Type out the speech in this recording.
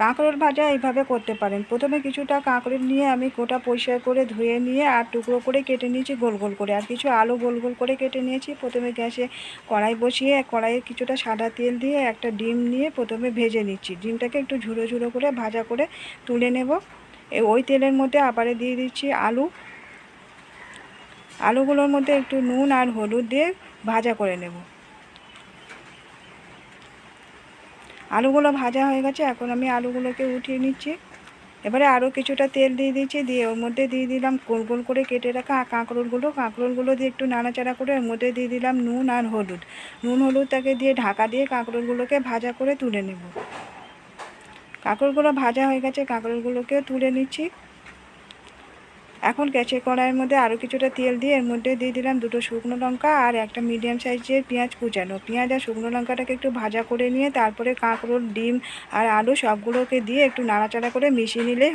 কাঁকরোল ভাজা এইভাবে করতে পারেন। প্রথমে কিছুটা কাঁকরোল নিয়ে আমি গোটা পরিষ্কার করে ধুয়ে নিয়ে আর টুকরো করে কেটে নিয়েছি গোল গোল করে, আর কিছু আলু গোল গোল করে কেটে নিয়েছি। প্রথমে গ্যাসে কড়াই বসিয়ে কড়াইয়ে কিছুটা সাদা তেল দিয়ে একটা ডিম নিয়ে প্রথমে ভেজে নিচ্ছি। ডিমটাকে একটু ঝুড়ো ঝুড়ো করে ভাজা করে তুলে নেব। ওই তেলের মধ্যে আবারে দিয়ে দিচ্ছি আলু। আলুগুলোর মধ্যে একটু নুন আর হলুদ দিয়ে ভাজা করে নেব। আলুগুলো ভাজা হয়ে গেছে, এখন আমি আলুগুলোকে উঠিয়ে নিচ্ছি। এবারে আরও কিছুটা তেল দিয়ে দিচ্ছি, দিয়ে ওর মধ্যে দিয়ে দিলাম গোল গোল করে কেটে রাখা কাঁকরোলগুলো দিয়ে একটু নাড়াচাড়া করে ওর মধ্যে দিয়ে দিলাম নুন আর হলুদ। হলুদটাকে দিয়ে ঢাকা দিয়ে কাঁকরোলগুলোকে ভাজা করে তুলে নেব। কাঁকরোলগুলো ভাজা হয়ে গেছে, কাঁকরোলগুলোকে তুলে নিচ্ছি। এখন গ্যাসের কড়াইয়ের মধ্যে আরও কিছুটা তেল দিয়ে এর মধ্যে দিয়ে দিলাম দুটো শুকনো লঙ্কা আর একটা মিডিয়াম সাইজের পেঁয়াজ কুচানো। পেঁয়াজ আর শুকনো লঙ্কাটাকে একটু ভাজা করে নিয়ে তারপরে কাঁকরোল, ডিম আর আলু সবগুলোকে দিয়ে একটু নাড়াচাড়া করে মিশিয়ে নিলে